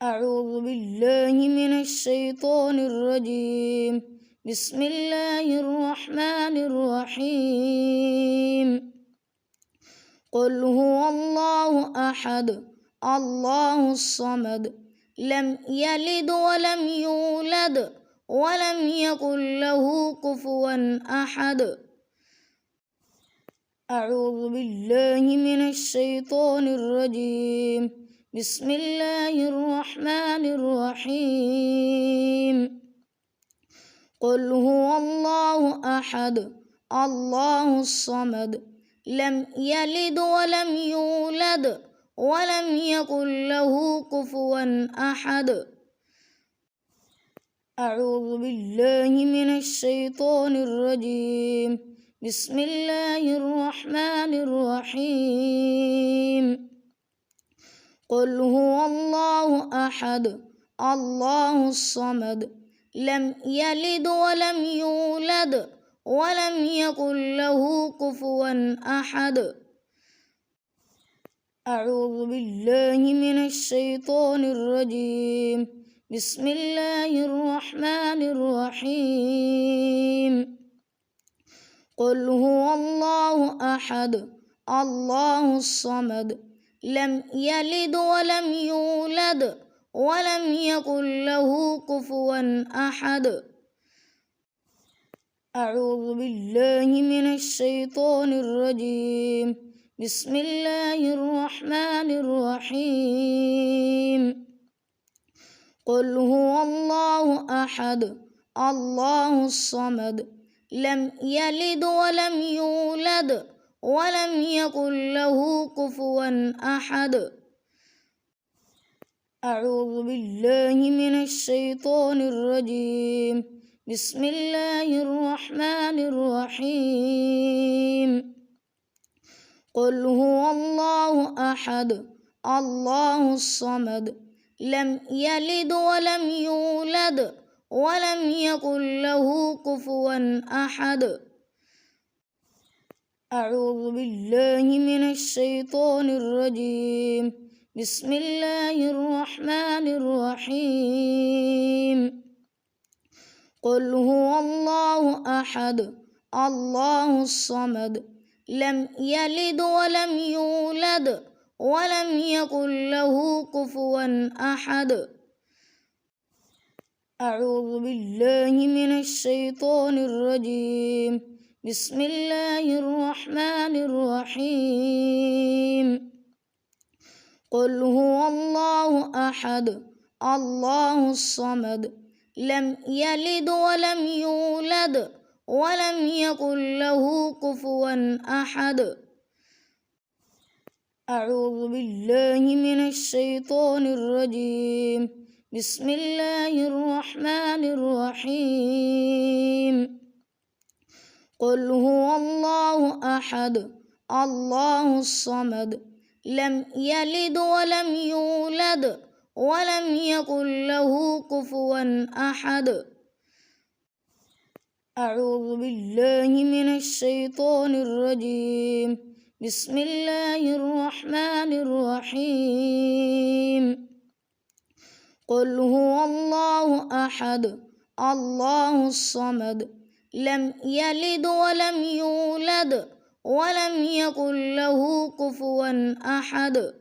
أعوذ بالله من الشيطان الرجيم. بسم الله الرحمن الرحيم. قل هو الله أحد الله الصمد لم يلد ولم يولد ولم يكن له كفوا أحد. أعوذ بالله من الشيطان الرجيم. بسم الله الرحمن الرحيم. قل هو الله أحد الله الصمد لم يلد ولم يولد ولم يكن له كفوا أحد. أعوذ بالله من الشيطان الرجيم. بسم الله الرحمن الرحيم. قل هو الله أحد الله الصمد لم يلد ولم يولد ولم يكن له كفوا أحد. أعوذ بالله من الشيطان الرجيم. بسم الله الرحمن الرحيم. قل هو الله أحد الله الصمد لم يلد ولم يولد ولم يكن له كفوا أحد. أعوذ بالله من الشيطان الرجيم. بسم الله الرحمن الرحيم. قل هو الله أحد الله الصمد لم يلد ولم يولد ولم يكن له كفوا أحد. أعوذ بالله من الشيطان الرجيم. بسم الله الرحمن الرحيم. قل هو الله أحد الله الصمد لم يلد ولم يولد ولم يكن له كفوا أحد. أعوذ بالله من الشيطان الرجيم. بسم الله الرحمن الرحيم. قل هو الله أحد الله الصمد لم يلد ولم يولد ولم يكن له كفوا أحد. أعوذ بالله من الشيطان الرجيم. بسم الله الرحمن الرحيم. قل هو الله أحد الله الصمد لم يلد ولم يولد ولم يكن له كفوا أحد. أعوذ بالله من الشيطان الرجيم. بسم الله الرحمن الرحيم. قل هو الله أحد الله الصمد لم يلد ولم يولد ولم يكن له كفوا أحد. أعوذ بالله من الشيطان الرجيم. بسم الله الرحمن الرحيم. قل هو الله أحد الله الصمد لم يلد ولم يولد ولم يكن له كفوا أحد.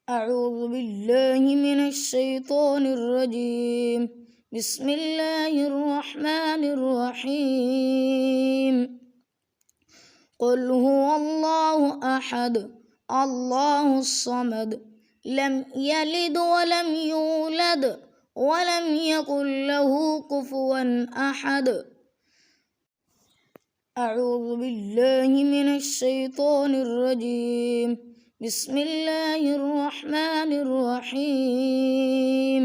أعوذ بالله من الشيطان الرجيم. بسم الله الرحمن الرحيم. قل هو الله أحد الله الصمد لم يلد ولم يولد ولم يكن له كفوا أحد. أعوذ بالله من الشيطان الرجيم. بسم الله الرحمن الرحيم.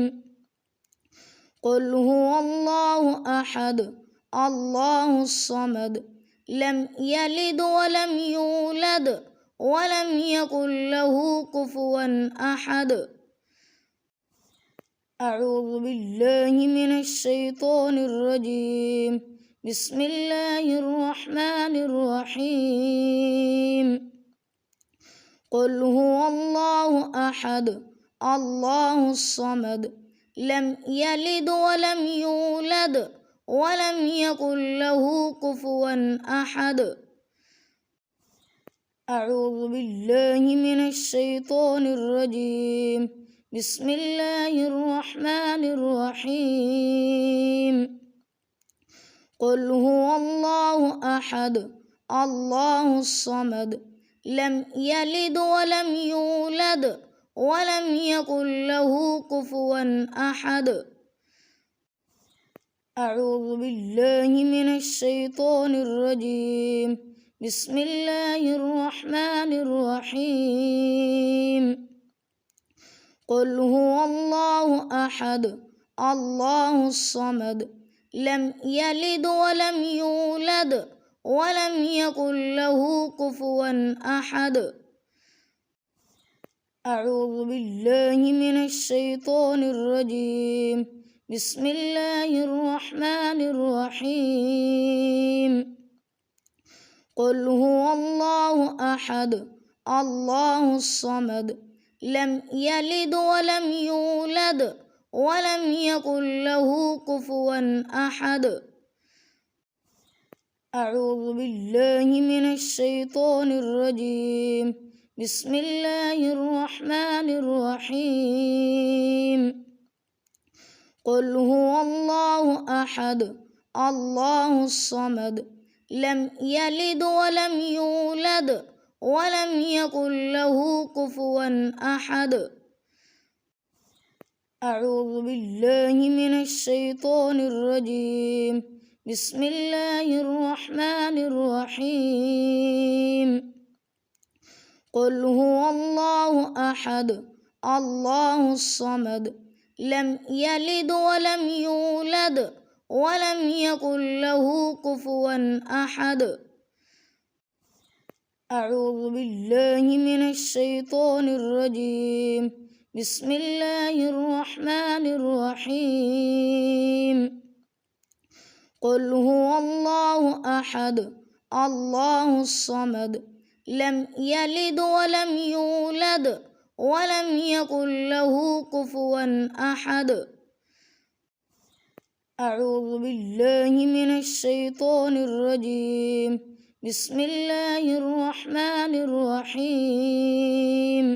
قل هو الله أحد الله الصمد لم يلد ولم يولد ولم يكن له كفوا أحد. أعوذ بالله من الشيطان الرجيم. بسم الله الرحمن الرحيم. قل هو الله أحد الله الصمد لم يلد ولم يولد ولم يكن له كفوا أحد. أعوذ بالله من الشيطان الرجيم. بسم الله الرحمن الرحيم. قل هو الله أحد الله الصمد لم يلد ولم يولد ولم يكن له كفوا أحد. أعوذ بالله من الشيطان الرجيم. بسم الله الرحمن الرحيم. قل هو الله أحد الله الصمد لم يلد ولم يولد ولم يكن له كفوا أحد. أعوذ بالله من الشيطان الرجيم. بسم الله الرحمن الرحيم. قل هو الله أحد الله الصمد لم يلد ولم يولد ولم يكن له كفوا أحد. أعوذ بالله من الشيطان الرجيم. بسم الله الرحمن الرحيم. قل هو الله أحد الله الصمد لم يلد ولم يولد ولم يكن له كفوا أحد. أعوذ بالله من الشيطان الرجيم. بسم الله الرحمن الرحيم. قل هو الله أحد الله الصمد لم يلد ولم يولد ولم يكن له كفوا أحد. أعوذ بالله من الشيطان الرجيم. بسم الله الرحمن الرحيم. قل هو الله أحد الله الصمد لم يلد ولم يولد ولم يكن له كفوا أحد. أعوذ بالله من الشيطان الرجيم. بسم الله الرحمن الرحيم.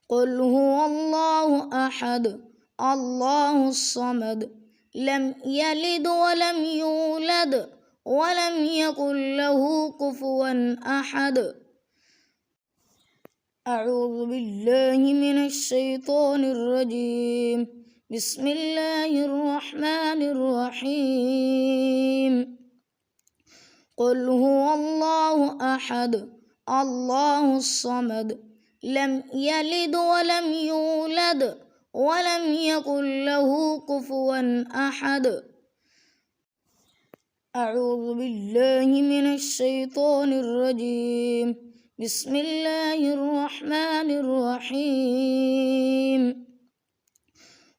قل هو الله أحد الله الصمد لم يلد ولم يولد ولم يكن له كفوا أحد. أعوذ بالله من الشيطان الرجيم. بسم الله الرحمن الرحيم. قل هو الله أحد الله الصمد لم يلد ولم يولد ولم يكن له كفوا أحد. أعوذ بالله من الشيطان الرجيم. بسم الله الرحمن الرحيم.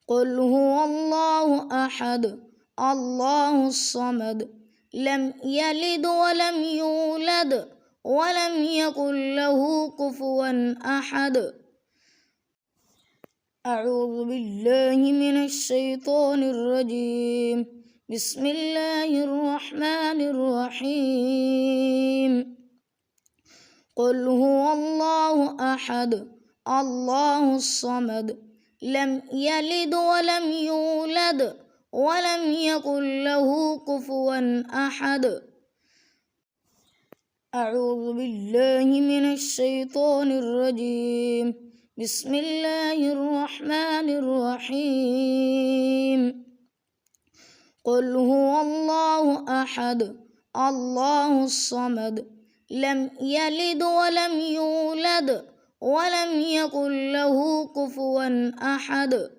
قل هو الله أحد الله الصمد لم يلد ولم يولد ولم يكن له كفوا أحد. أعوذ بالله من الشيطان الرجيم. بسم الله الرحمن الرحيم. قل هو الله أحد الله الصمد لم يلد ولم يولد ولم يكن له كفوا أحد. أعوذ بالله من الشيطان الرجيم. بسم الله الرحمن الرحيم. قل هو الله أحد الله الصمد لم يلد ولم يولد ولم يكن له كفوا أحد.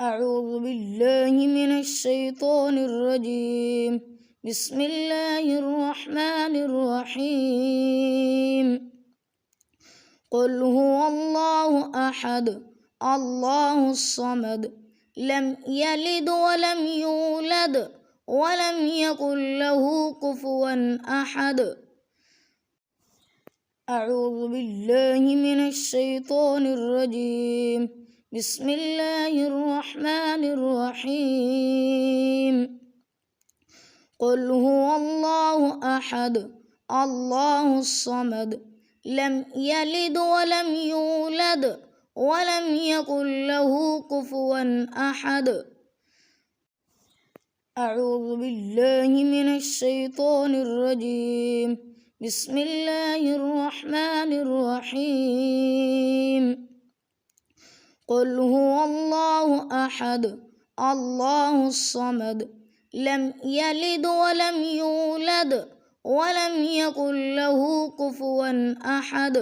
أعوذ بالله من الشيطان الرجيم. بسم الله الرحمن الرحيم. قل هو الله أحد الله الصمد لم يلد ولم يولد ولم يكن له كفوا أحد. أعوذ بالله من الشيطان الرجيم. بسم الله الرحمن الرحيم. قل هو الله أحد الله الصمد لم يلد ولم يولد ولم يكن له كفوا أحد. أعوذ بالله من الشيطان الرجيم. بسم الله الرحمن الرحيم. قل هو الله أحد الله الصمد لم يلد ولم يولد ولم يكن له كفوا أحد.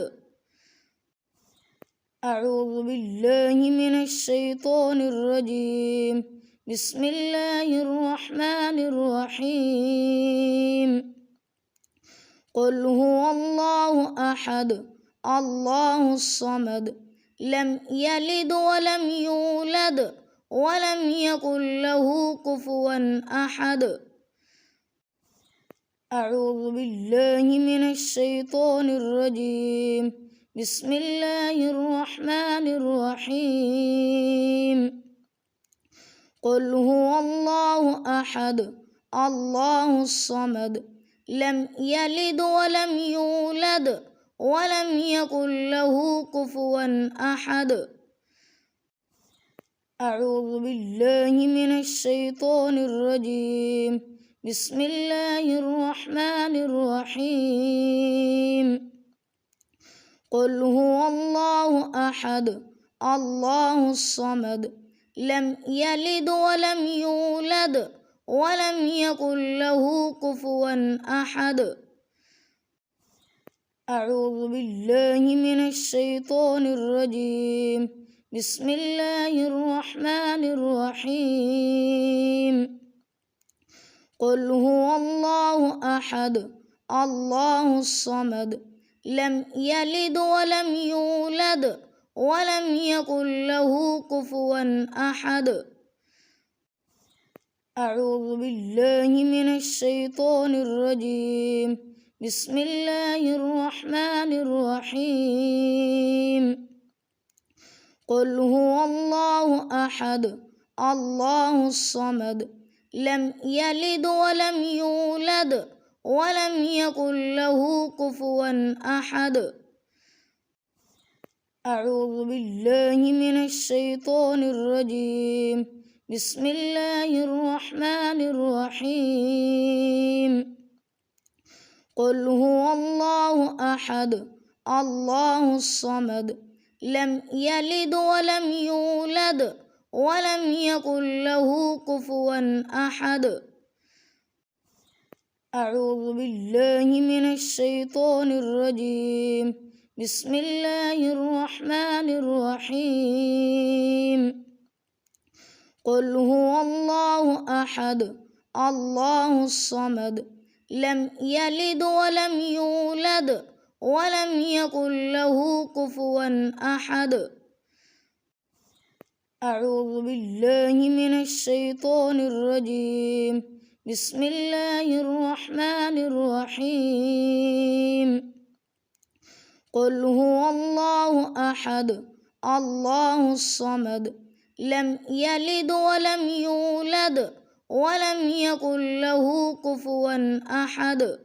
أعوذ بالله من الشيطان الرجيم. بسم الله الرحمن الرحيم. قل هو الله أحد الله الصمد لم يلد ولم يولد ولم يكن له كفوا أحد. أعوذ بالله من الشيطان الرجيم. بسم الله الرحمن الرحيم. قل هو الله أحد الله الصمد لم يلد ولم يولد ولم يكن له كفوا أحد. أعوذ بالله من الشيطان الرجيم. بسم الله الرحمن الرحيم. قل هو الله أحد الله الصمد لم يلد ولم يولد ولم يكن له كفوا أحد. أعوذ بالله من الشيطان الرجيم. بسم الله الرحمن الرحيم. قل هو الله أحد الله الصمد لم يلد ولم يولد ولم يكن له كفوا أحد. أعوذ بالله من الشيطان الرجيم. بسم الله الرحمن الرحيم. قل هو الله أحد الله الصمد لم يلد ولم يولد ولم يكن له كفوا أحد. أعوذ بالله من الشيطان الرجيم. بسم الله الرحمن الرحيم. قل هو الله أحد الله الصمد لم يلد ولم يولد ولم يكن له كفوا أحد. أعوذ بالله من الشيطان الرجيم. بسم الله الرحمن الرحيم. قل هو الله أحد الله الصمد لم يلد ولم يولد ولم يكن له كفوا أحد. أعوذ بالله من الشيطان الرجيم. بسم الله الرحمن الرحيم. قل هو الله أحد الله الصمد لم يلد ولم يولد ولم يكن له كفوا أحد.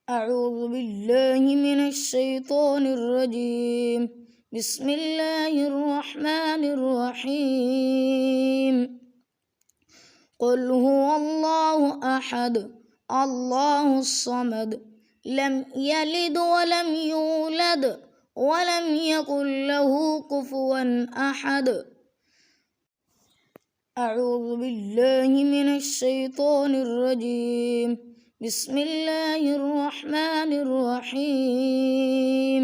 أعوذ بالله من الشيطان الرجيم. بسم الله الرحمن الرحيم. قل هو الله أحد الله الصمد لم يلد ولم يولد ولم يكن له كفوا أحد. أعوذ بالله من الشيطان الرجيم. بسم الله الرحمن الرحيم.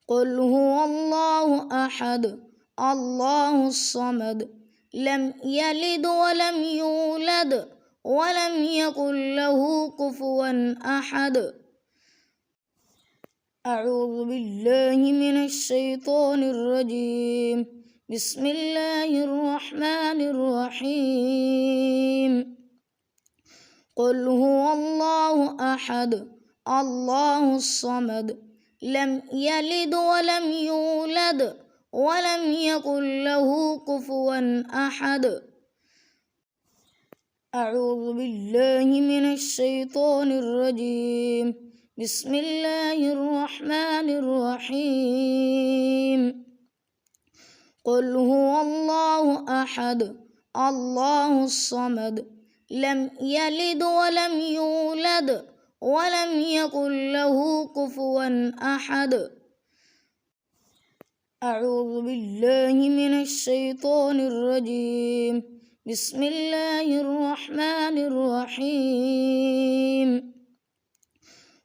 قل هو الله أحد الله الصمد لم يلد ولم يولد ولم يكن له كفوا أحد. أعوذ بالله من الشيطان الرجيم. بسم الله الرحمن الرحيم. قل هو الله أحد الله الصمد لم يلد ولم يولد ولم يكن له كفوا أحد. أعوذ بالله من الشيطان الرجيم. بسم الله الرحمن الرحيم. قل هو الله أحد الله الصمد لم يلد ولم يولد ولم يكن له كفوا أحد. أعوذ بالله من الشيطان الرجيم. بسم الله الرحمن الرحيم.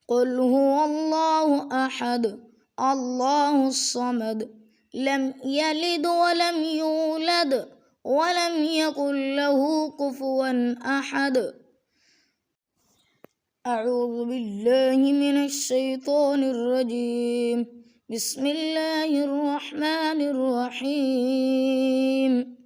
قل هو الله أحد الله الصمد لم يلد ولم يولد ولم يكن له كفوا أحد. أعوذ بالله من الشيطان الرجيم. بسم الله الرحمن الرحيم.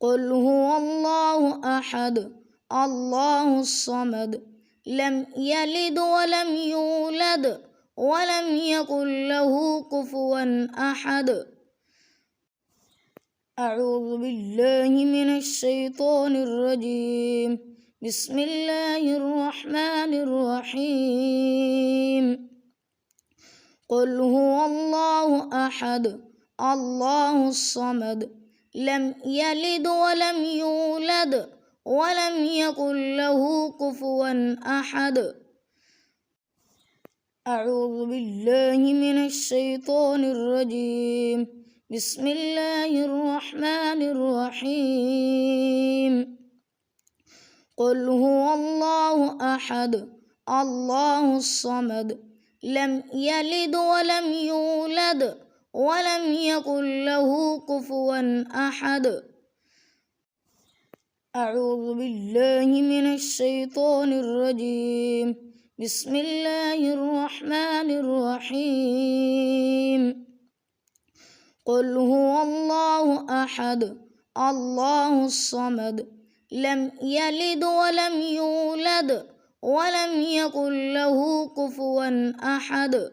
قل هو الله أحد الله الصمد لم يلد ولم يولد ولم يكن له كفوا أحد. أعوذ بالله من الشيطان الرجيم. بسم الله الرحمن الرحيم. قل هو الله أحد الله الصمد لم يلد ولم يولد ولم يكن له كفوا أحد. أعوذ بالله من الشيطان الرجيم. بسم الله الرحمن الرحيم. قل هو الله أحد الله الصمد لم يلد ولم يولد ولم يكن له كفوا أحد. أعوذ بالله من الشيطان الرجيم. بسم الله الرحمن الرحيم. قل هو الله أحد الله الصمد لم يلد ولم يولد ولم يكن له كفوا أحد.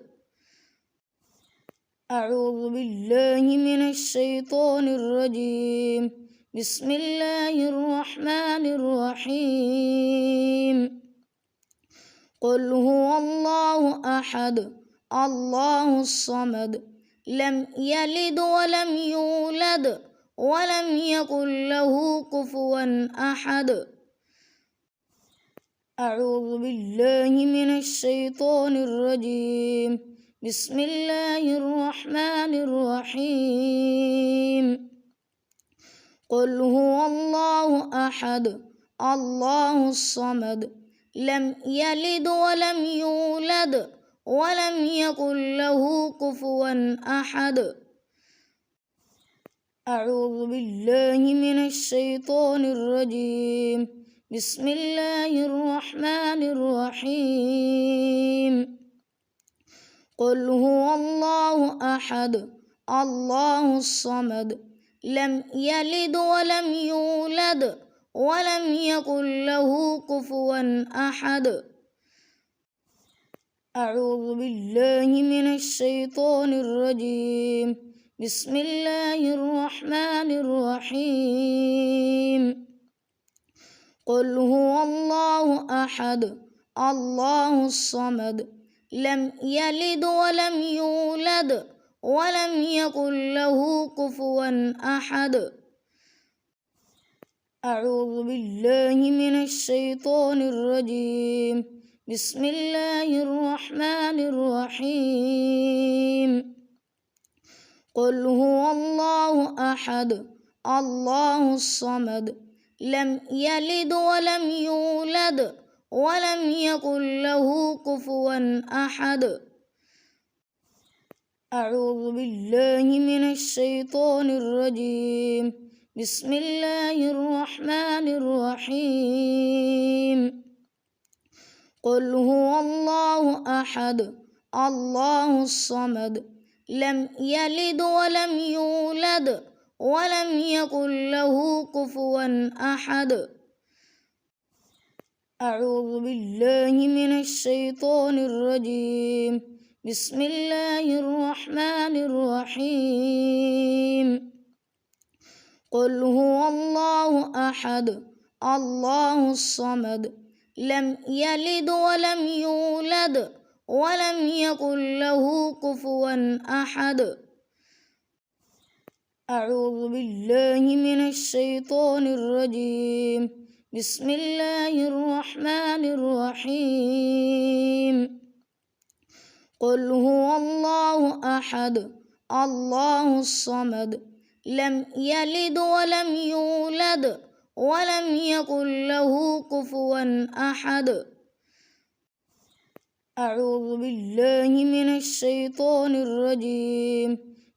أعوذ بالله من الشيطان الرجيم. بسم الله الرحمن الرحيم. قل هو الله أحد الله الصمد لم يلد ولم يولد ولم يكن له كفوا أحد. أعوذ بالله من الشيطان الرجيم. بسم الله الرحمن الرحيم. قل هو الله أحد الله الصمد لم يلد ولم يولد ولم يكن له كفوا أحد. أعوذ بالله من الشيطان الرجيم. بسم الله الرحمن الرحيم. قل هو الله أحد الله الصمد لم يلد ولم يولد ولم يكن له كفوا أحد. أعوذ بالله من الشيطان الرجيم. بسم الله الرحمن الرحيم. قل هو الله أحد الله الصمد لم يلد ولم يولد ولم يكن له كفوا أحد. أعوذ بالله من الشيطان الرجيم. بسم الله الرحمن الرحيم. قل هو الله أحد الله الصمد لم يلد ولم يولد ولم يكن له كفوا أحد. أعوذ بالله من الشيطان الرجيم. بسم الله الرحمن الرحيم. قل هو الله أحد الله الصمد لم يلد ولم يولد ولم يكن له كفوا أحد. أعوذ بالله من الشيطان الرجيم. بسم الله الرحمن الرحيم. قل هو الله أحد الله الصمد لم يلد ولم يولد ولم يكن له كفوا أحد. أعوذ بالله من الشيطان الرجيم. بسم الله الرحمن الرحيم. قل هو الله أحد الله الصمد لم يلد ولم يولد ولم يكن له كفوا أحد. أعوذ بالله من الشيطان الرجيم.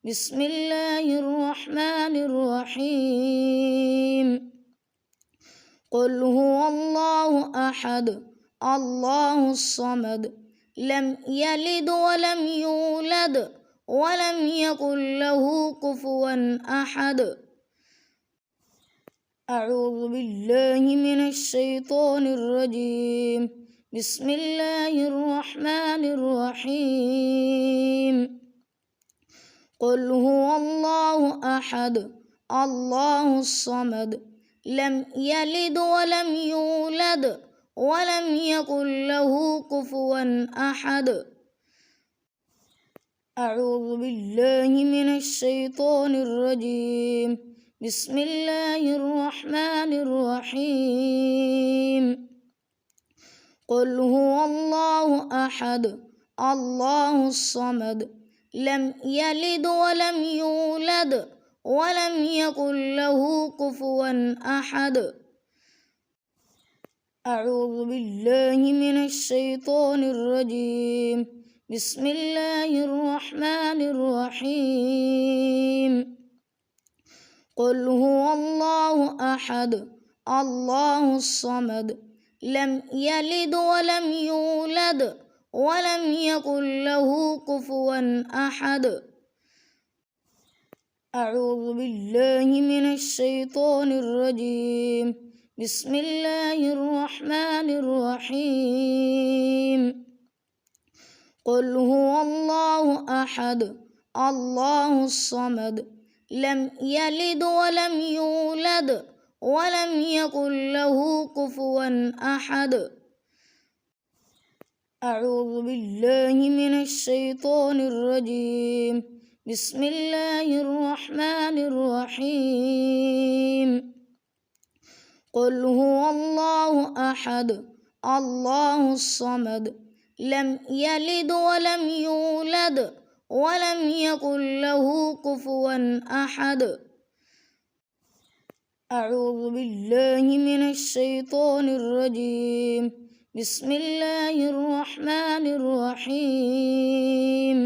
بسم الله الرحمن الرحيم. قل هو الله أحد الله الصمد لم يلد ولم يولد ولم يكن له كفوا أحد. أعوذ بالله من الشيطان الرجيم. بسم الله الرحمن الرحيم. قل هو الله أحد الله الصمد لم يلد ولم يولد ولم يكن له كفوا أحد. أعوذ بالله من الشيطان الرجيم. بسم الله الرحمن الرحيم. قل هو الله أحد الله الصمد لم يلد ولم يولد ولم يكن له كفوا أحد. أعوذ بالله من الشيطان الرجيم. بسم الله الرحمن الرحيم. قل هو الله أحد الله الصمد لم يلد ولم يولد ولم يكن له كفوا أحد. أعوذ بالله من الشيطان الرجيم. بسم الله الرحمن الرحيم. قل هو الله أحد الله الصمد لم يلد ولم يولد ولم يكن له كفوا أحد. أعوذ بالله من الشيطان الرجيم. بسم الله الرحمن الرحيم. قل هو الله أحد الله الصمد لم يلد ولم يولد ولم يكن له كفوا أحد. أعوذ بالله من الشيطان الرجيم. بسم الله الرحمن الرحيم.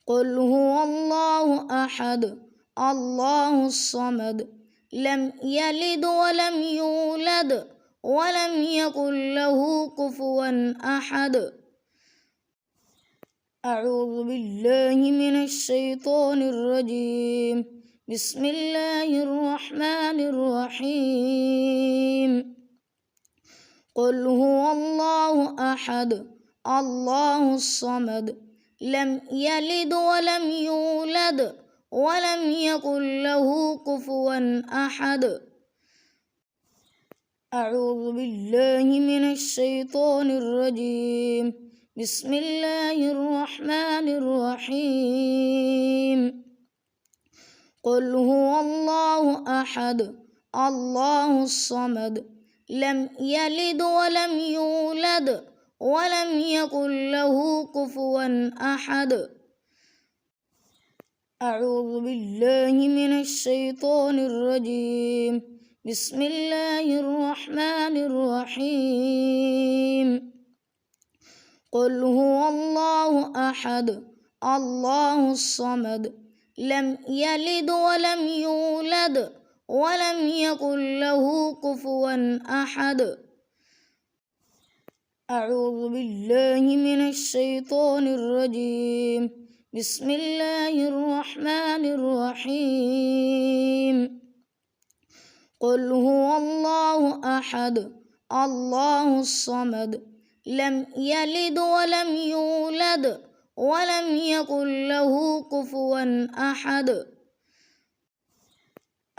قل هو الله أحد الله الصمد لم يلد ولم يولد ولم يكن له كفوا أحد. أعوذ بالله من الشيطان الرجيم. بسم الله الرحمن الرحيم. قل هو الله أحد الله الصمد لم يلد ولم يولد ولم يكن له كفوا أحد. أعوذ بالله من الشيطان الرجيم. بسم الله الرحمن الرحيم. قل هو الله أحد الله الصمد لم يلد ولم يولد ولم يكن له كفوا أحد. أعوذ بالله من الشيطان الرجيم. بسم الله الرحمن الرحيم. قل هو الله أحد الله الصمد لم يلد ولم يولد ولم يكن له كفوا أحد. أعوذ بالله من الشيطان الرجيم. بسم الله الرحمن الرحيم. قل هو الله أحد الله الصمد لم يلد ولم يولد ولم يكن له كفوا أحد.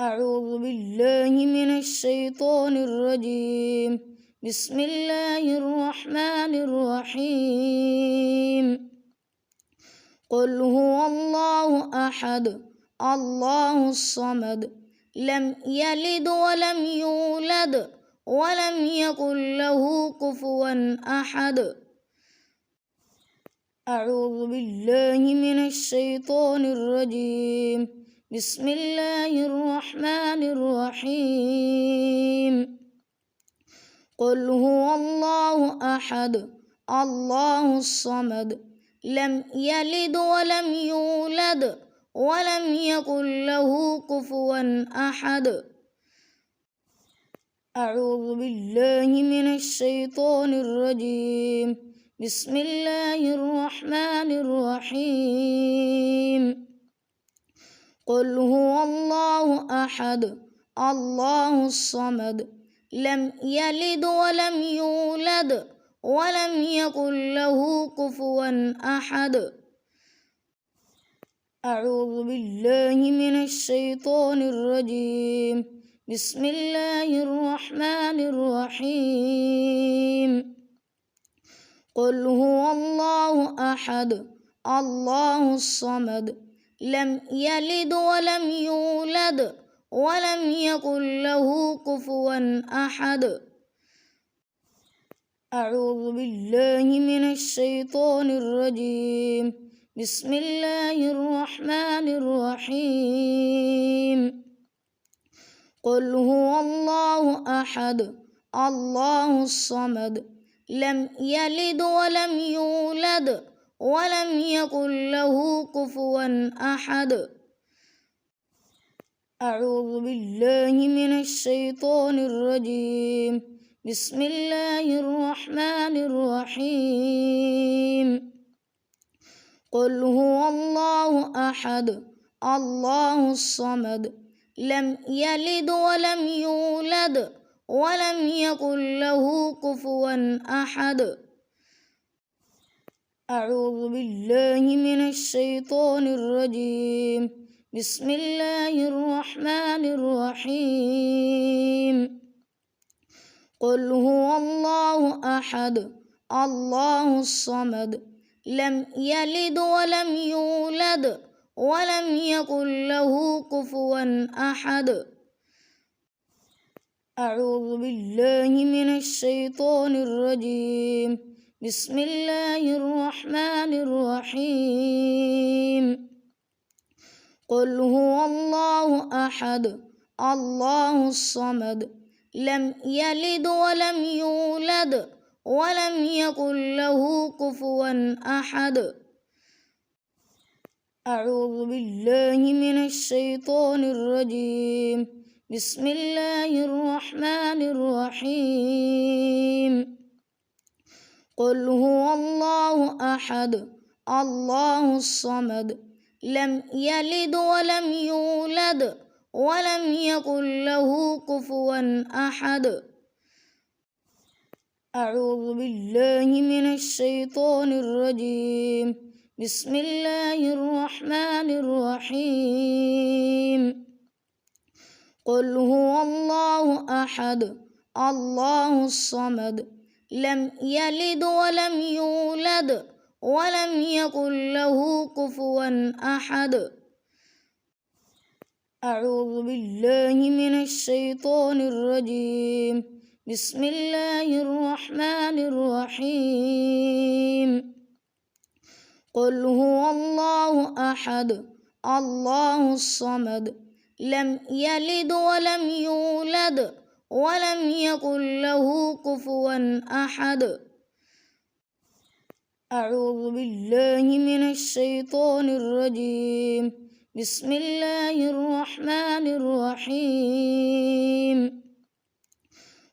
أعوذ بالله من الشيطان الرجيم. بسم الله الرحمن الرحيم. قل هو الله أحد الله الصمد لم يلد ولم يولد ولم يكن له كفوا أحد. أعوذ بالله من الشيطان الرجيم. بسم الله الرحمن الرحيم. قل هو الله أحد الله الصمد لم يلد ولم يولد ولم يكن له كفوا أحد. أعوذ بالله من الشيطان الرجيم. بسم الله الرحمن الرحيم. قل هو الله أحد الله الصمد لم يلد ولم يولد ولم يكن له كفوا أحد. أعوذ بالله من الشيطان الرجيم. بسم الله الرحمن الرحيم. قل هو الله أحد الله الصمد لم يلد ولم يولد ولم يكن له كفوا أحد. أعوذ بالله من الشيطان الرجيم. بسم الله الرحمن الرحيم. قل هو الله أحد الله الصمد لم يلد ولم يولد ولم يكن له كفوا أحد. أعوذ بالله من الشيطان الرجيم. بسم الله الرحمن الرحيم. قل هو الله أحد الله الصمد لم يلد ولم يولد ولم يكن له كفوا أحد. أعوذ بالله من الشيطان الرجيم. بسم الله الرحمن الرحيم. قل هو الله أحد الله الصمد لم يلد ولم يولد ولم يكن له كفوا أحد. أعوذ بالله من الشيطان الرجيم. بسم الله الرحمن الرحيم. قل هو الله أحد الله الصمد لم يلد ولم يولد ولم يكن له كفوا أحد. أعوذ بالله من الشيطان الرجيم. بسم الله الرحمن الرحيم. قل هو الله أحد الله الصمد لم يلد ولم يولد ولم يكن له كفوا أحد. أعوذ بالله من الشيطان الرجيم. بسم الله الرحمن الرحيم. قل هو الله أحد الله الصمد لم يلد ولم يولد ولم يكن له كفوا أحد. أعوذ بالله من الشيطان الرجيم. بسم الله الرحمن الرحيم. قل هو الله أحد الله الصمد لم يلد ولم يولد ولم يكن له كفوا أحد. أعوذ بالله من الشيطان الرجيم. بسم الله الرحمن الرحيم.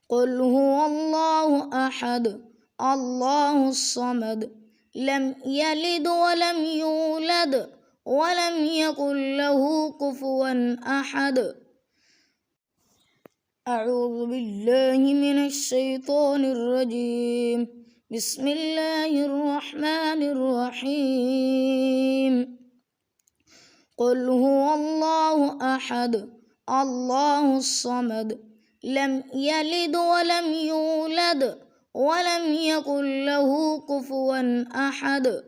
قل هو الله أحد الله الصمد لم يلد ولم يولد ولم يكن له كفوا أحد. أعوذ بالله من الشيطان الرجيم. بسم الله الرحمن الرحيم. قل هو الله أحد الله الصمد لم يلد ولم يولد ولم يكن له كفوا أحد.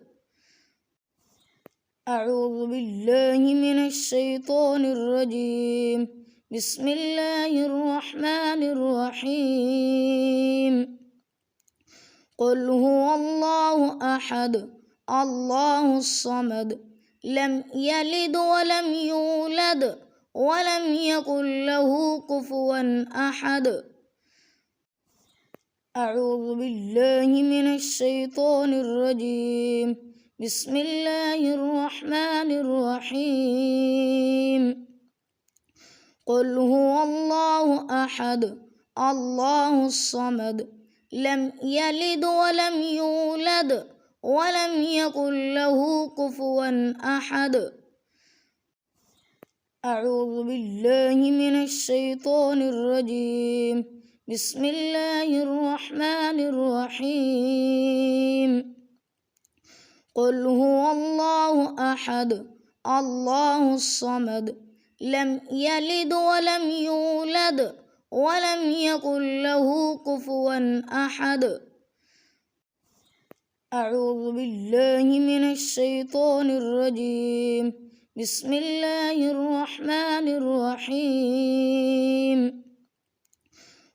أعوذ بالله من الشيطان الرجيم. بسم الله الرحمن الرحيم. قل هو الله أحد الله الصمد لم يلد ولم يولد ولم يكن له كفوا أحد. أعوذ بالله من الشيطان الرجيم. بسم الله الرحمن الرحيم. قل هو الله أحد الله الصمد لم يلد ولم يولد ولم يكن له كفوا أحد. أعوذ بالله من الشيطان الرجيم. بسم الله الرحمن الرحيم. قل هو الله أحد الله الصمد لم يلد ولم يولد ولم يكن له كفوا أحد. أعوذ بالله من الشيطان الرجيم. بسم الله الرحمن الرحيم.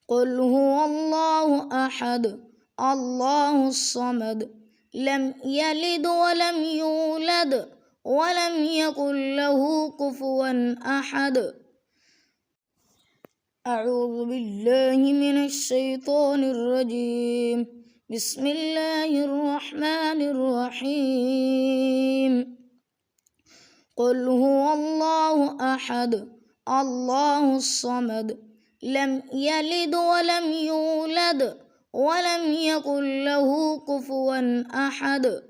قل هو الله أحد الله الصمد لم يلد ولم يولد ولم يكن له كفوا أحد. أعوذ بالله من الشيطان الرجيم. بسم الله الرحمن الرحيم. قل هو الله أحد الله الصمد لم يلد ولم يولد ولم يكن له كفوا أحد.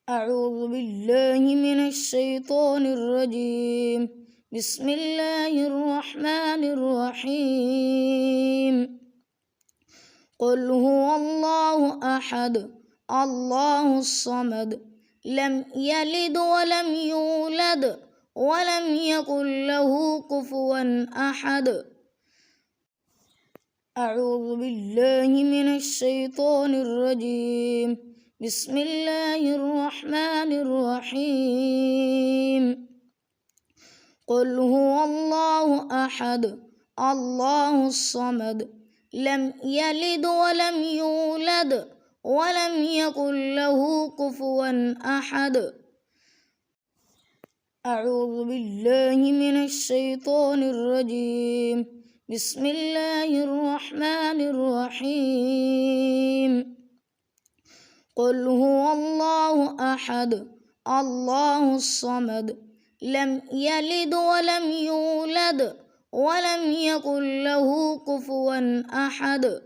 أعوذ بالله من الشيطان الرجيم. بسم الله الرحمن الرحيم. قل هو الله أحد الله الصمد لم يلد ولم يولد ولم يكن له كفوا أحد. أعوذ بالله من الشيطان الرجيم. بسم الله الرحمن الرحيم. قل هو الله أحد الله الصمد لم يلد ولم يولد ولم يكن له كفوا أحد. أعوذ بالله من الشيطان الرجيم. بسم الله الرحمن الرحيم. قل هو الله أحد الله الصمد لم يلد ولم يولد ولم يكن له كفوا أحد.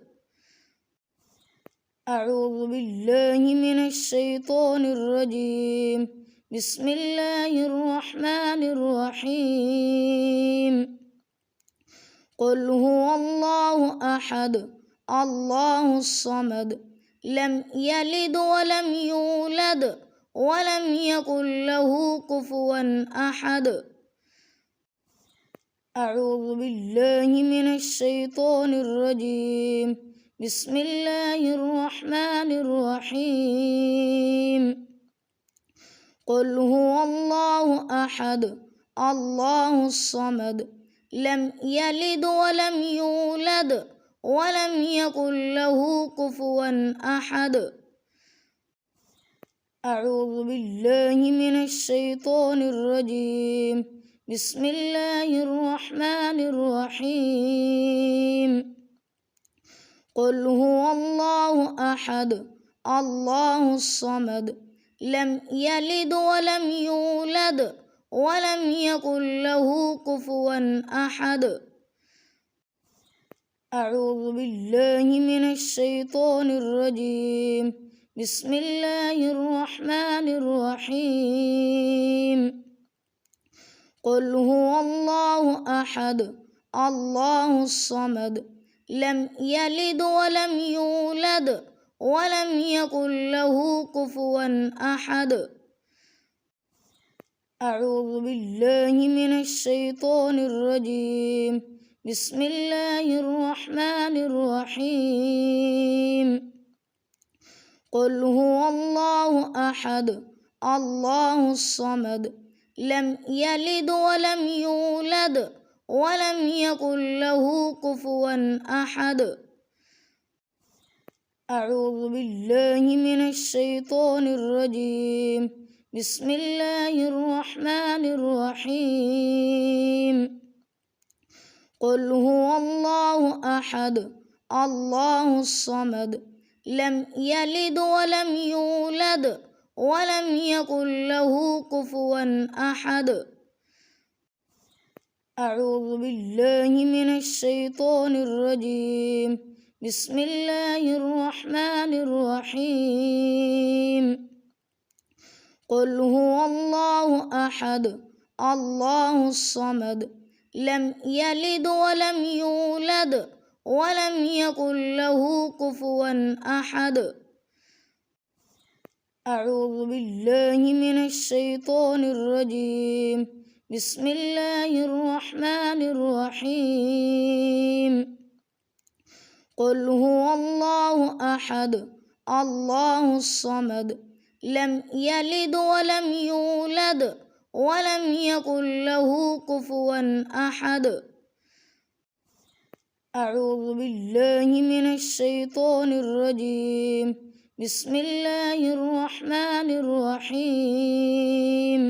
أعوذ بالله من الشيطان الرجيم. بسم الله الرحمن الرحيم. قل هو الله أحد الله الصمد لم يلد ولم يولد ولم يكن له كفوا أحد. أعوذ بالله من الشيطان الرجيم. بسم الله الرحمن الرحيم. قل هو الله أحد الله الصمد لم يلد ولم يولد ولم يكن له كفوا أحد. أعوذ بالله من الشيطان الرجيم. بسم الله الرحمن الرحيم. قل هو الله أحد الله الصمد لم يلد ولم يولد ولم يكن له كفوا أحد. أعوذ بالله من الشيطان الرجيم. بسم الله الرحمن الرحيم. قل هو الله أحد الله الصمد لم يلد ولم يولد ولم يكن له كفوا أحد. أعوذ بالله من الشيطان الرجيم. بسم الله الرحمن الرحيم. قل هو الله أحد الله الصمد لم يلد ولم يولد ولم يكن له كفوا أحد. أعوذ بالله من الشيطان الرجيم. بسم الله الرحمن الرحيم. قل هو الله أحد الله الصمد لم يلد ولم يولد ولم يكن له كفوا أحد. أعوذ بالله من الشيطان الرجيم. بسم الله الرحمن الرحيم. قل هو الله أحد الله الصمد لم يلد ولم يولد ولم يكن له كفوا أحد. أعوذ بالله من الشيطان الرجيم. بسم الله الرحمن الرحيم. قل هو الله أحد الله الصمد لم يلد ولم يولد ولم يكن له كفوا أحد. أعوذ بالله من الشيطان الرجيم. بسم الله الرحمن الرحيم.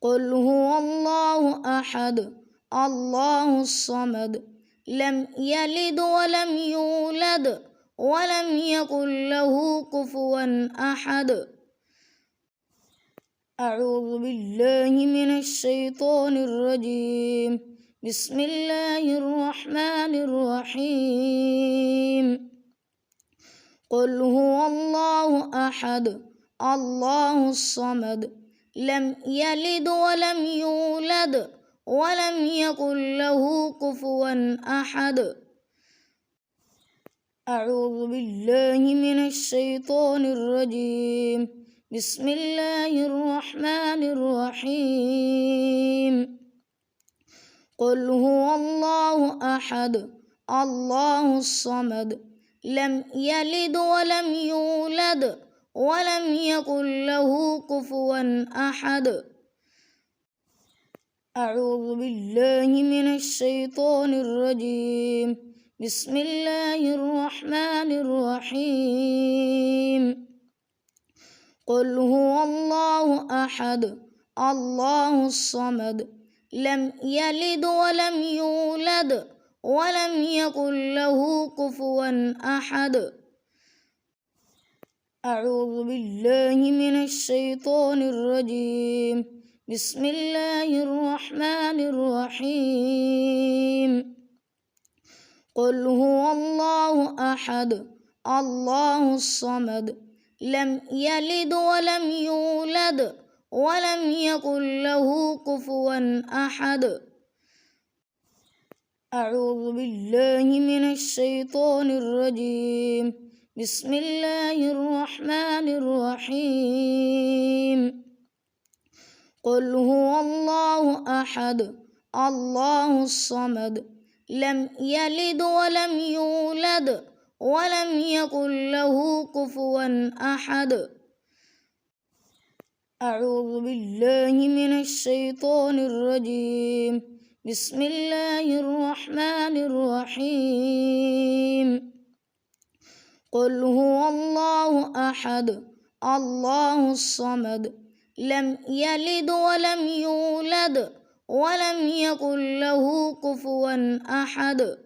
قل هو الله أحد الله الصمد لم يلد ولم يولد ولم يكن له كفوا أحد. أعوذ بالله من الشيطان الرجيم. بسم الله الرحمن الرحيم. قل هو الله أحد الله الصمد لم يلد ولم يولد ولم يكن له كفوا أحد. أعوذ بالله من الشيطان الرجيم. بسم الله الرحمن الرحيم. قل هو الله أحد الله الصمد لم يلد ولم يولد ولم يكن له كفوا أحد. أعوذ بالله من الشيطان الرجيم. بسم الله الرحمن الرحيم. قل هو الله أحد الله الصمد لم يلد ولم يولد ولم يكن له كفوا أحد. أعوذ بالله من الشيطان الرجيم. بسم الله الرحمن الرحيم. قل هو الله أحد الله الصمد لم يلد ولم يولد ولم يكن له كفوا أحد. أعوذ بالله من الشيطان الرجيم. بسم الله الرحمن الرحيم. قل هو الله أحد الله الصمد لم يلد ولم يولد ولم يكن له كفوا أحد. أعوذ بالله من الشيطان الرجيم. بسم الله الرحمن الرحيم. قل هو الله أحد الله الصمد لم يلد ولم يولد ولم يكن له كفوا أحد.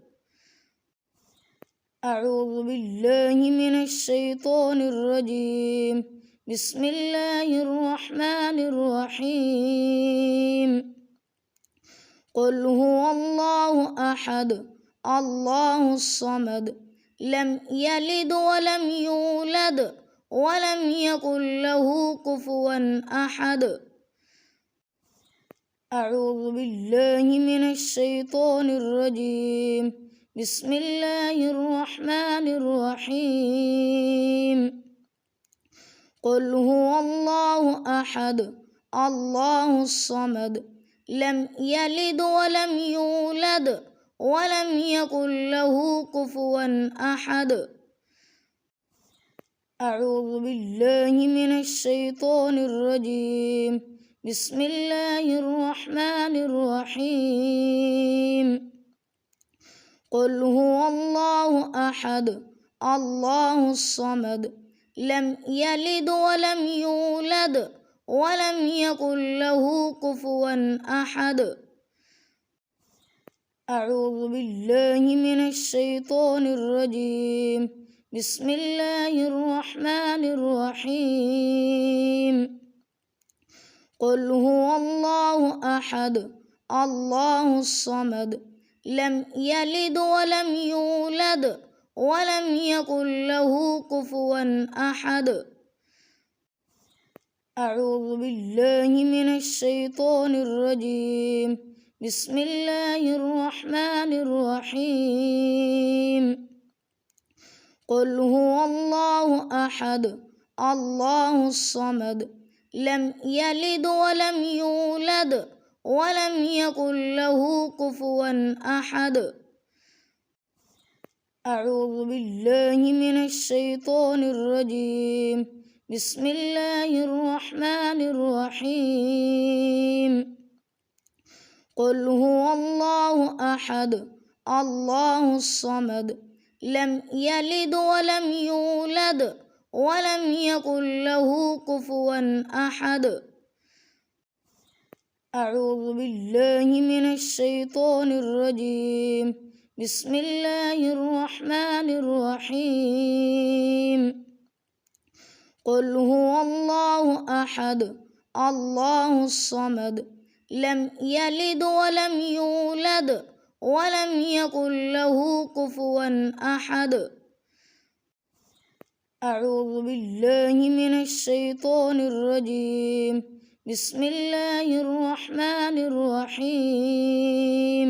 أعوذ بالله من الشيطان الرجيم. بسم الله الرحمن الرحيم. قل هو الله أحد الله الصمد لم يلد ولم يولد ولم يكن له كفوا أحد. أعوذ بالله من الشيطان الرجيم. بسم الله الرحمن الرحيم. قل هو الله أحد الله الصمد لم يلد ولم يولد ولم يكن له كفوا أحد. أعوذ بالله من الشيطان الرجيم. بسم الله الرحمن الرحيم. قل هو الله أحد الله الصمد لم يلد ولم يولد ولم يكن له كفوا أحد. أعوذ بالله من الشيطان الرجيم. بسم الله الرحمن الرحيم. قل هو الله أحد الله الصمد لم يلد ولم يولد ولم يكن له كفوا أحد. أعوذ بالله من الشيطان الرجيم. بسم الله الرحمن الرحيم. قل هو الله أحد الله الصمد لم يلد ولم يولد ولم يكن له كفوا أحد. أعوذ بالله من الشيطان الرجيم. بسم الله الرحمن الرحيم. قل هو الله أحد الله الصمد لم يلد ولم يولد ولم يكن له كفوا أحد. أعوذ بالله من الشيطان الرجيم. بسم الله الرحمن الرحيم. قل هو الله أحد الله الصمد لم يلد ولم يولد ولم يكن له كفوا أحد. أعوذ بالله من الشيطان الرجيم. بسم الله الرحمن الرحيم.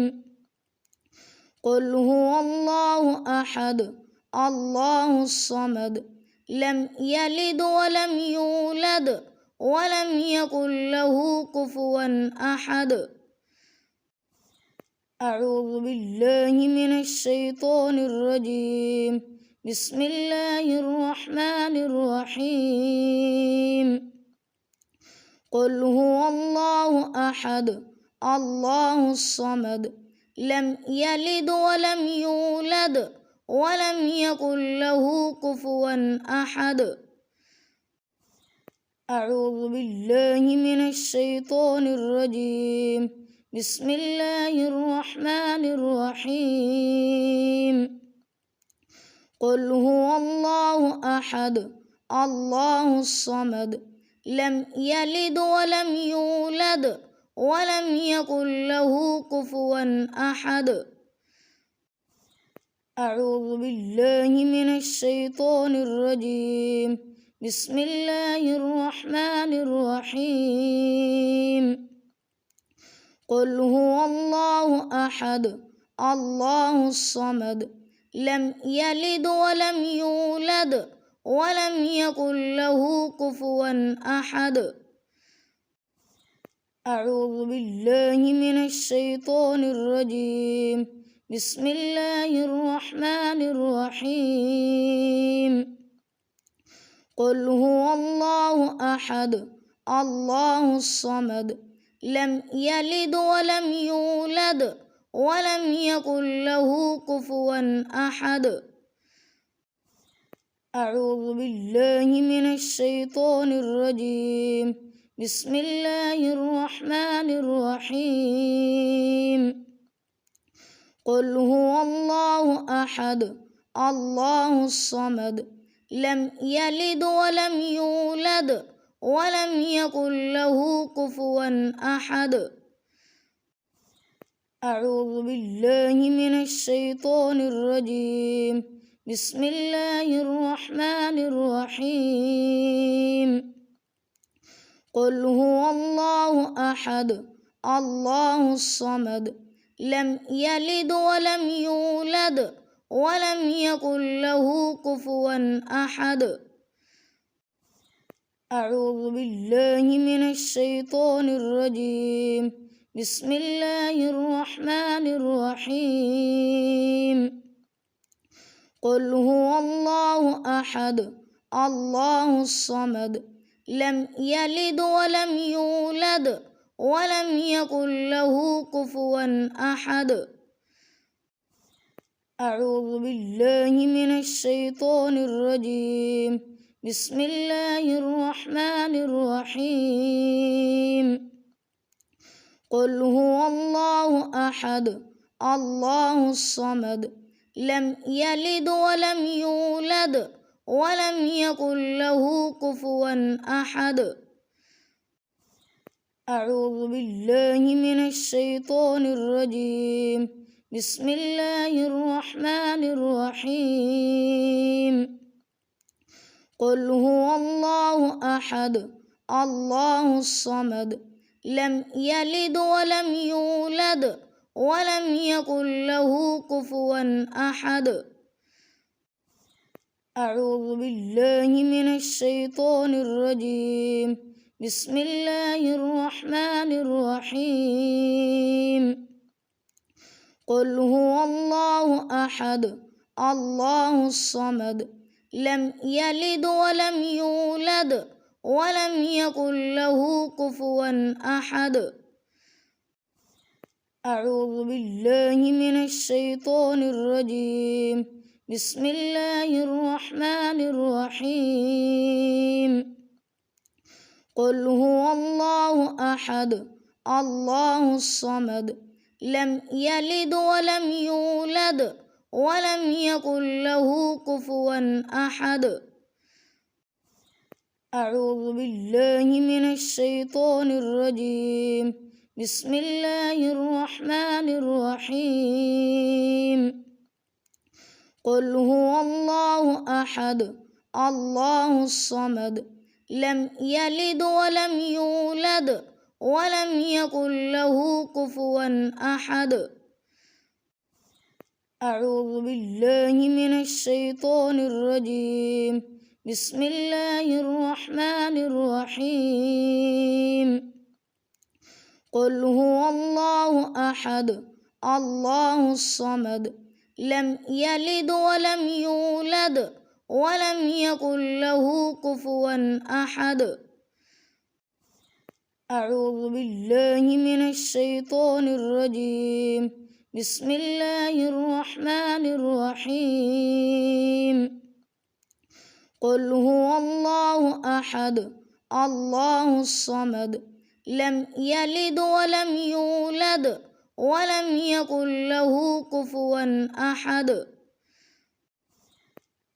قل هو الله أحد الله الصمد لم يلد ولم يولد ولم يكن له كفوا أحد. أعوذ بالله من الشيطان الرجيم. بسم الله الرحمن الرحيم. قل هو الله أحد الله الصمد لم يلد ولم يولد ولم يكن له كفوا أحد. أعوذ بالله من الشيطان الرجيم. بسم الله الرحمن الرحيم. قل هو الله أحد الله الصمد لم يلد ولم يولد ولم يكن له كفوا أحد. أعوذ بالله من الشيطان الرجيم. بسم الله الرحمن الرحيم. قل هو الله أحد الله الصمد لم يلد ولم يولد ولم يكن له كفوا أحد. أعوذ بالله من الشيطان الرجيم. بسم الله الرحمن الرحيم. قل هو الله أحد الله الصمد لم يلد ولم يولد ولم يكن له كفوا أحد. أعوذ بالله من الشيطان الرجيم. بسم الله الرحمن الرحيم. قل هو الله أحد الله الصمد لم يلد ولم يولد ولم يكن له كفوا أحد. أعوذ بالله من الشيطان الرجيم. بسم الله الرحمن الرحيم. قل هو الله أحد الله الصمد لم يلد ولم يولد ولم يكن له كفوا أحد. أعوذ بالله من الشيطان الرجيم. بسم الله الرحمن الرحيم. قل هو الله أحد الله الصمد لم يلد ولم يولد ولم يكن له كفوا أحد. أعوذ بالله من الشيطان الرجيم. بسم الله الرحمن الرحيم. قل هو الله أحد الله الصمد لم يلد ولم يولد ولم يكن له كفوا أحد. أعوذ بالله من الشيطان الرجيم. بسم الله الرحمن الرحيم. قل هو الله أحد الله الصمد لم يلد ولم يولد ولم يكن له كفوا أحد. أعوذ بالله من الشيطان الرجيم. بسم الله الرحمن الرحيم. قل هو الله أحد الله الصمد لم يلد ولم يولد ولم يكن له كفوا أحد. أعوذ بالله من الشيطان الرجيم. بسم الله الرحمن الرحيم. قل هو الله أحد الله الصمد لم يلد ولم يولد ولم يكن له كفوا أحد. أعوذ بالله من الشيطان الرجيم. بسم الله الرحمن الرحيم. قل هو الله أحد الله الصمد لم يلد ولم يولد ولم يكن له كفوا أحد. أعوذ بالله من الشيطان الرجيم. بسم الله الرحمن الرحيم. قل هو الله أحد الله الصمد لم يلد ولم يولد ولم يكن له كفوا أحد. أعوذ بالله من الشيطان الرجيم. بسم الله الرحمن الرحيم. قل هو الله أحد الله الصمد لم يلد ولم يولد ولم يكن له كفوا أحد.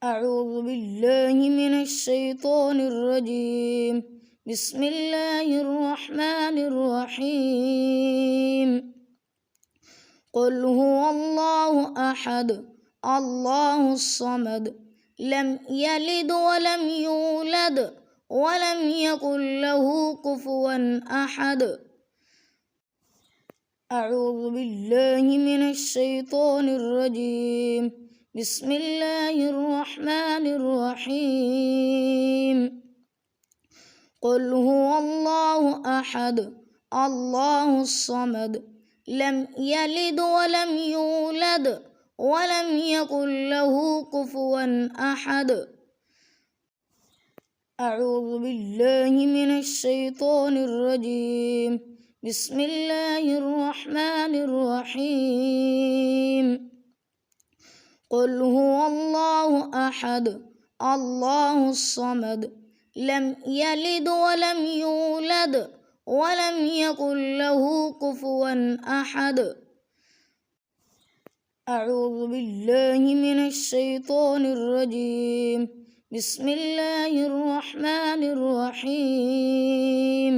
أعوذ بالله من الشيطان الرجيم. بسم الله الرحمن الرحيم. قل هو الله أحد الله الصمد لم يلد ولم يولد ولم يكن له كفوا أحد. أعوذ بالله من الشيطان الرجيم. بسم الله الرحمن الرحيم. قل هو الله أحد الله الصمد لم يلد ولم يولد ولم يكن له كفوا أحد. أعوذ بالله من الشيطان الرجيم. بسم الله الرحمن الرحيم. قل هو الله أحد الله الصمد لم يلد ولم يولد ولم يكن له كفوا أحد. أعوذ بالله من الشيطان الرجيم. بسم الله الرحمن الرحيم.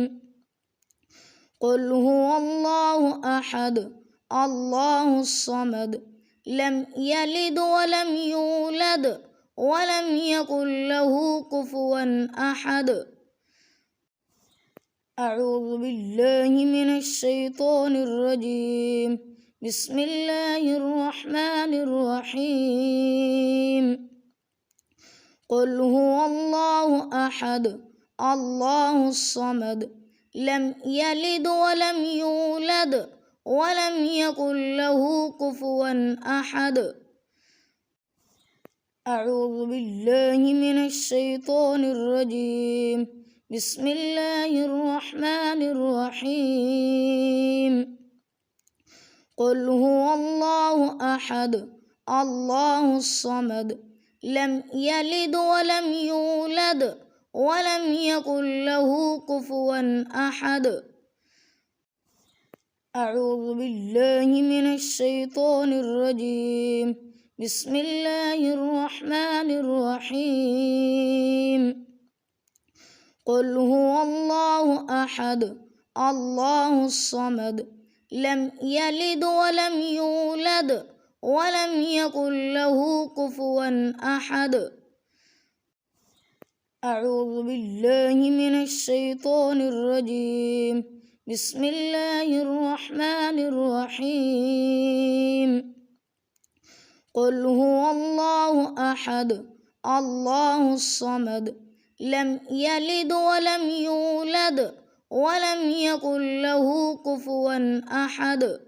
قل هو الله أحد الله الصمد لم يلد ولم يولد ولم يكن له كفوا أحد. أعوذ بالله من الشيطان الرجيم. بسم الله الرحمن الرحيم. قل هو الله أحد الله الصمد لم يلد ولم يولد ولم يكن له كفوا أحد. أعوذ بالله من الشيطان الرجيم. بسم الله الرحمن الرحيم. قل هو الله أحد الله الصمد لم يلد ولم يولد ولم يكن له كفوا أحد. أعوذ بالله من الشيطان الرجيم. بسم الله الرحمن الرحيم. قل هو الله أحد الله الصمد لم يلد ولم يولد ولم يكن له كفوا أحد. أعوذ بالله من الشيطان الرجيم. بسم الله الرحمن الرحيم. قل هو الله أحد الله الصمد لم يلد ولم يولد ولم يكن له كفوا أحد.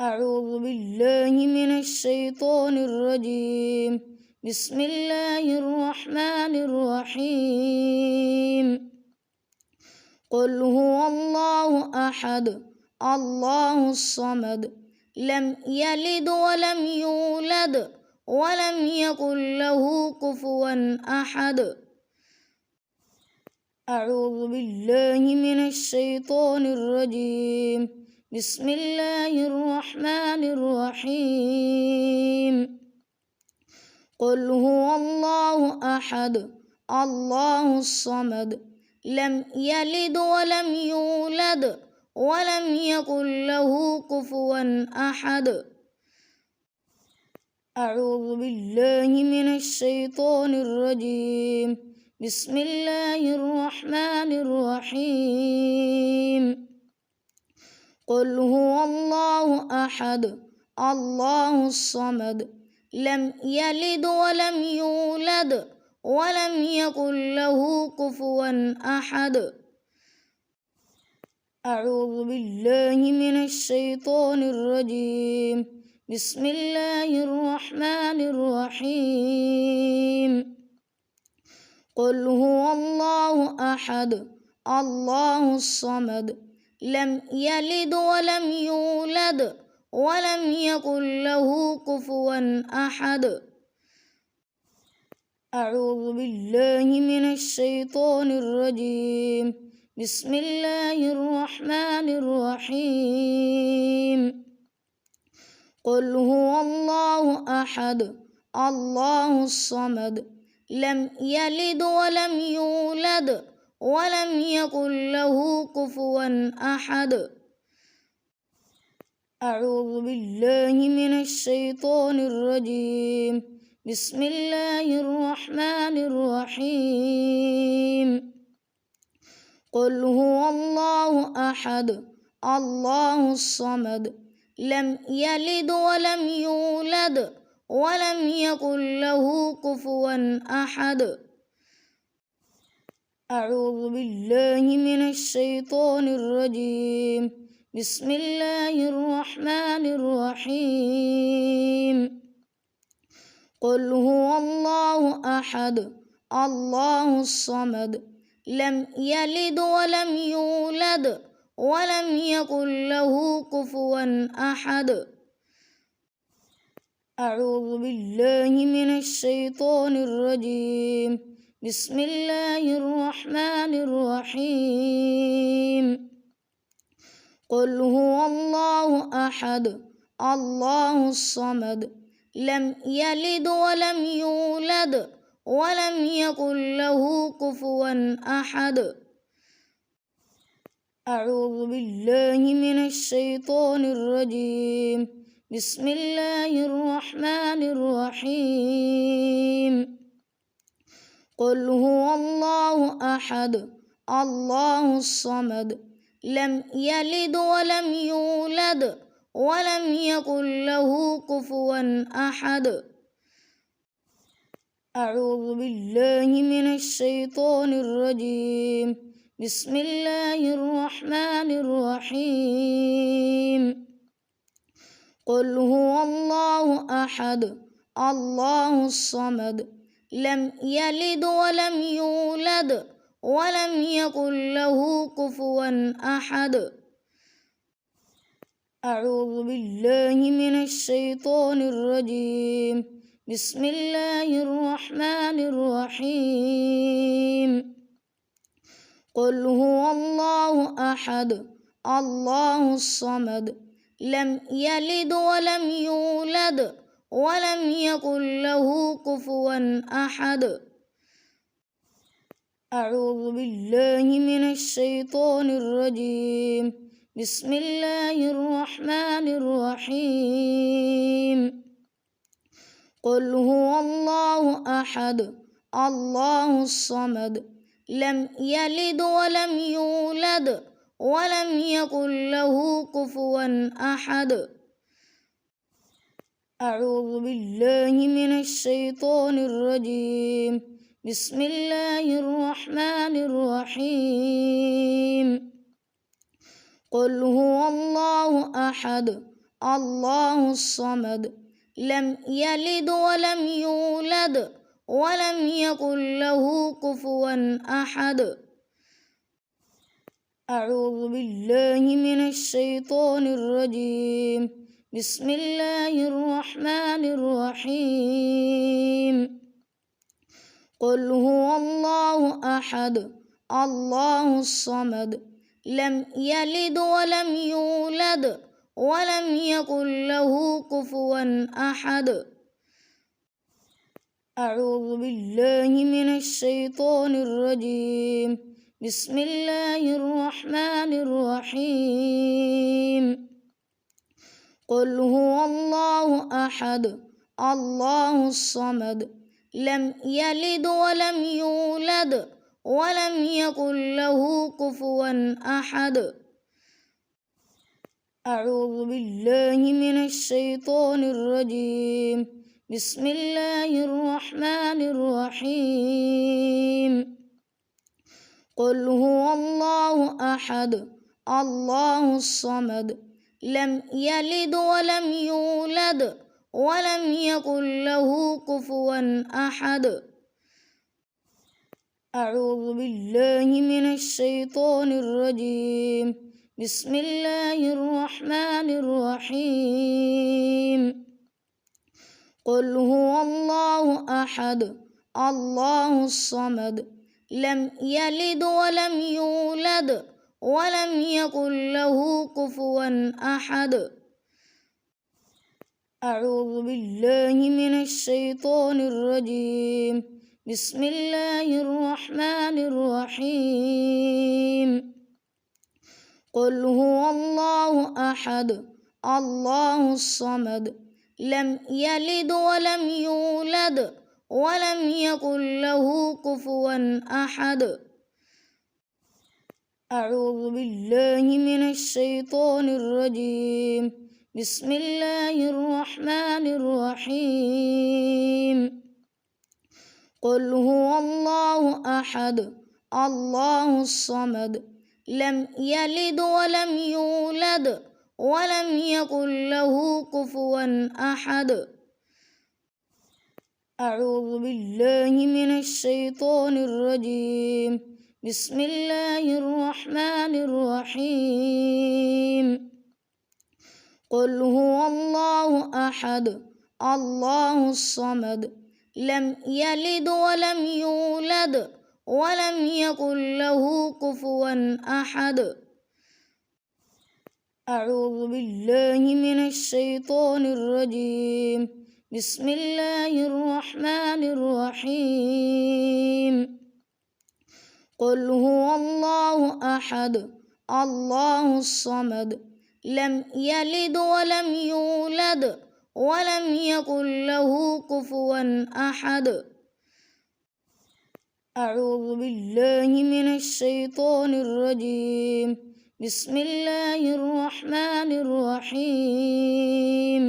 أعوذ بالله من الشيطان الرجيم. بسم الله الرحمن الرحيم. قل هو الله أحد الله الصمد لم يلد ولم يولد ولم يكن له كفوا أحد. أعوذ بالله من الشيطان الرجيم. بسم الله الرحمن الرحيم. قل هو الله أحد الله الصمد لم يلد ولم يولد ولم يكن له كفوا أحد. أعوذ بالله من الشيطان الرجيم. بسم الله الرحمن الرحيم. قل هو الله أحد الله الصمد لم يلد ولم يولد ولم يكن له كفوا أحد. أعوذ بالله من الشيطان الرجيم. بسم الله الرحمن الرحيم. قل هو الله أحد الله الصمد لم يلد ولم يولد ولم يكن له كفوا أحد. أعوذ بالله من الشيطان الرجيم. بسم الله الرحمن الرحيم. قل هو الله أحد الله الصمد لم يلد ولم يولد ولم يكن له كفوا أحد. أعوذ بالله من الشيطان الرجيم. بسم الله الرحمن الرحيم. قل هو الله أحد الله الصمد لم يلد ولم يولد ولم يكن له كفوا أحد. أعوذ بالله من الشيطان الرجيم. بسم الله الرحمن الرحيم. قل هو الله أحد الله الصمد لم يلد ولم يولد ولم يكن له كفوا أحد. أعوذ بالله من الشيطان الرجيم. بسم الله الرحمن الرحيم. قل هو الله أحد الله الصمد لم يلد ولم يولد ولم يكن له كفوا أحد. أعوذ بالله من الشيطان الرجيم. بسم الله الرحمن الرحيم. قل هو الله أحد الله الصمد لم يلد ولم يولد ولم يكن له كفوا أحد. أعوذ بالله من الشيطان الرجيم. بسم الله الرحمن الرحيم. قل هو الله أحد الله الصمد لم يلد ولم يولد ولم يكن له كفوا أحد. أعوذ بالله من الشيطان الرجيم. بسم الله الرحمن الرحيم. قل هو الله أحد الله الصمد لم يلد ولم يولد ولم يكن له كفوا أحد. أعوذ بالله من الشيطان الرجيم. بسم الله الرحمن الرحيم. قل هو الله أحد الله الصمد لم يلد ولم يولد ولم يكن له كفوا أحد. أعوذ بالله من الشيطان الرجيم. بسم الله الرحمن الرحيم. قل هو الله أحد الله الصمد لم يلد ولم يولد ولم يكن له كفوا أحد. أعوذ بالله من الشيطان الرجيم. بسم الله الرحمن الرحيم. قل هو الله أحد الله الصمد لم يلد ولم يولد ولم يكن له كفوا أحد. أعوذ بالله من الشيطان الرجيم. بسم الله الرحمن الرحيم. قل هو الله أحد الله الصمد لم يلد ولم يولد ولم يكن له كفوا أحد. أعوذ بالله من الشيطان الرجيم. بسم الله الرحمن الرحيم. قل هو الله أحد الله الصمد لم يلد ولم يولد ولم يكن له كفوا أحد. أعوذ بالله من الشيطان الرجيم. بسم الله الرحمن الرحيم. قل هو الله أحد الله الصمد لم يلد ولم يولد ولم يكن له كفوا أحد. أعوذ بالله من الشيطان الرجيم. بسم الله الرحمن الرحيم. قل هو الله أحد الله الصمد لم يلد ولم يولد ولم يكن له كفوا أحد. أعوذ بالله من الشيطان الرجيم. بسم الله الرحمن الرحيم. قل هو الله أحد الله الصمد لم يلد ولم يولد ولم يكن له كفوا أحد. أعوذ بالله من الشيطان الرجيم. بسم الله الرحمن الرحيم. قل هو الله أحد الله الصمد لم يلد ولم يولد ولم يكن له كفوا أحد. أعوذ بالله من الشيطان الرجيم. بسم الله الرحمن الرحيم. قل هو الله أحد الله الصمد لم يلد ولم يولد ولم يكن له كفوا أحد. أعوذ بالله من الشيطان الرجيم. بسم الله الرحمن الرحيم.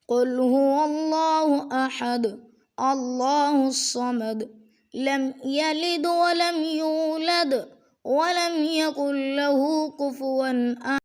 قل هو الله أحد الله الصمد لم يلد ولم يولد ولم يكن له كفوا أحد.